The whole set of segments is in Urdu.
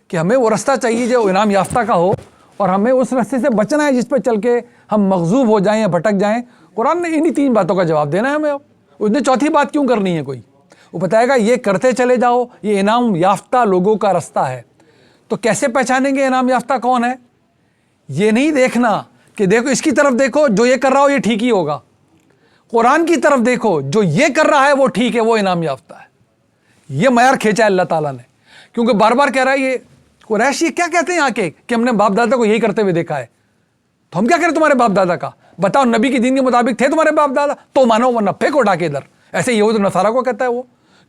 کہ ہمیں وہ رستہ چاہیے جو انعام یافتہ کا ہو، اور ہمیں اس رستے سے بچنا ہے جس پہ چل کے ہم مغضوب ہو جائیں یا بھٹک جائیں۔ قرآن نے انہی 3 باتوں کا جواب دینا ہے ہمیں۔ اب اس نے چوتھی بات کیوں کرنی ہے کوئی؟ وہ بتائے گا یہ کرتے چلے جاؤ، یہ انعام یافتہ لوگوں کا رستہ ہے۔ تو کیسے پہچانیں گے انعام یافتہ کون ہے؟ یہ نہیں دیکھنا کہ دیکھو اس کی طرف دیکھو، جو یہ کر رہا ہو یہ ٹھیک ہی ہوگا۔ قرآن کی طرف دیکھو، جو یہ کر رہا ہے وہ ٹھیک ہے، وہ انعام یافتہ ہے۔ یہ معیار کھینچا ہے اللہ تعالیٰ نے، کیونکہ بار بار کہہ رہا ہے یہ قریش یہ کیا کہتے ہیں آ کے کہ ہم نے باپ دادا کو یہی کرتے ہوئے دیکھا ہے، تو ہم کیا کریں تمہارے باپ دادا کا؟ بتاؤ نبی کے دین کے مطابق تھے تمہارے باپ دادا؟ تو مانو ورنہ پھینکو اٹھا کے ادھر۔ ایسے یہود و نصارہ کو کہتا ہے وہ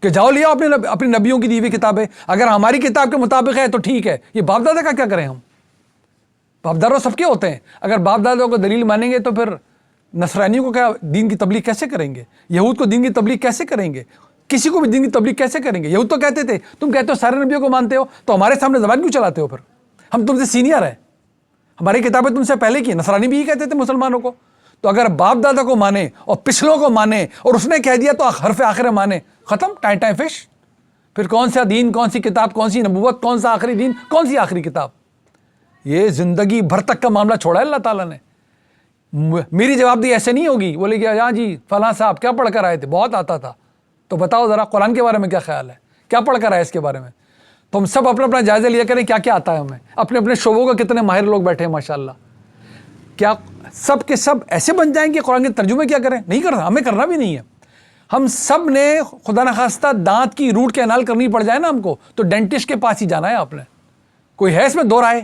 کہ جاؤ لیا اپنی نبیوں کی دی ہوئی کتابیں، اگر ہماری کتاب کے مطابق ہے تو ٹھیک ہے، یہ باپ دادا کا کیا کریں ہم؟ باپ دادا سب کے ہوتے ہیں، اگر باپ دادا کو دلیل مانیں گے تو پھر نصرانیوں کو کیا دین کی تبلیغ کیسے کریں گے؟ یہود کو دین کی تبلیغ کیسے کریں گے؟ کسی کو بھی دین کی تبلیغ کیسے کریں گے؟ یہود تو کہتے تھے تم کہتے ہو سارے نبیوں کو مانتے ہو، تو ہمارے سامنے زبان کیوں چلاتے ہو؟ پھر ہم تم سے سینئر ہیں، ہماری کتابیں تم سے پہلے کی۔ نصرانی بھی یہی کہتے تھے مسلمانوں کو۔ تو اگر باپ دادا کو مانے اور پچھلوں کو مانے اور اس نے کہہ دیا تو حرف آخر مانے، ختم، ٹائم فش۔ پھر کون سا دین، کون سی کتاب، کون سی نبوت، کون سا آخری دین، کون سی آخری کتاب؟ یہ زندگی بھر تک کا معاملہ چھوڑا ہے اللہ تعالیٰ نے۔ میری جواب دی ایسے نہیں ہوگی، بولے کہ ہاں جی فلاں صاحب کیا پڑھ کر آئے تھے؟ بہت آتا تھا۔ تو بتاؤ ذرا قرآن کے بارے میں کیا خیال ہے، کیا پڑھ کر آئے اس کے بارے میں؟ تو ہم سب اپنا اپنا جائزہ لیا کریں کیا کیا آتا ہے ہمیں، اپنے اپنے شعبوں کا کتنے ماہر لوگ بیٹھے ہیں ماشاءاللہ۔ کیا سب کے سب ایسے بن جائیں کہ قرآن کے ترجمے کیا کریں؟ نہیں کرنا، ہمیں کرنا بھی نہیں ہے۔ ہم سب نے خدا نخواستہ دانت کی روٹ کینال کرنی پڑ جائے نا ہم کو، تو ڈینٹسٹ کے پاس ہی جانا ہے آپ نے، کوئی ہے اس میں دو رائے؟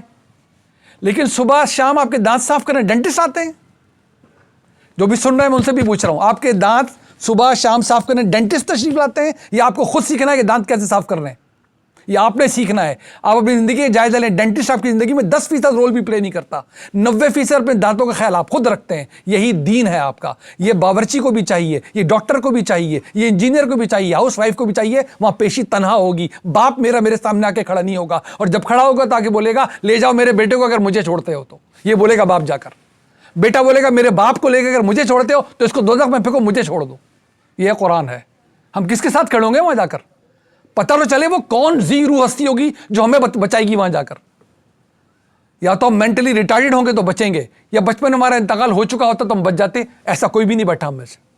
لیکن صبح شام آپ کے دانت صاف کریں ڈینٹسٹ آتے ہیں؟ جو بھی سن رہے ہیں میں ان سے بھی پوچھ رہا ہوں، آپ کے دانت صبح شام صاف کرنے ڈینٹسٹ تشریف لاتے ہیں، یا آپ کو خود سیکھنا ہے کہ دانت کیسے صاف کرنے ہیں؟ یا آپ نے سیکھنا ہے؟ آپ اپنی زندگی کا جائزہ لیں، ڈینٹسٹ آپ کی زندگی میں 10% رول بھی پلے نہیں کرتا، 90% اپنے دانتوں کا خیال آپ خود رکھتے ہیں۔ یہی دین ہے آپ کا۔ یہ باورچی کو بھی چاہیے، یہ ڈاکٹر کو بھی چاہیے، یہ انجینئر کو بھی چاہیے، ہاؤس وائف کو بھی چاہیے، وہاں پیشی تنہا ہوگی، باپ میرے سامنے آ کے کھڑا نہیں ہوگا، اور جب کھڑا ہوگا تاکہ بولے گا لے جاؤ میرے بیٹے کو اگر مجھے چھوڑتے ہو تو، یہ بولے گا باپ جا کر۔ بیٹا بولے گا میرے باپ کو لے کے اگر مجھے چھوڑتے ہو تو اس کو دوزخ میں پھینکو، مجھے چھوڑ دو۔ یہ قرآن ہے۔ ہم کس کے ساتھ کھڑے ہوں گے وہاں جا کر؟ پتہ تو چلے وہ کون ذی روح ہستی ہوگی جو ہمیں بچائے گی وہاں جا کر۔ یا تو ہم مینٹلی ریٹارڈڈ ہوں گے تو بچیں گے، یا بچپن میں ہمارا انتقال ہو چکا ہوتا تو ہم بچ جاتے۔ ایسا کوئی بھی نہیں بیٹھا ہم میں سے۔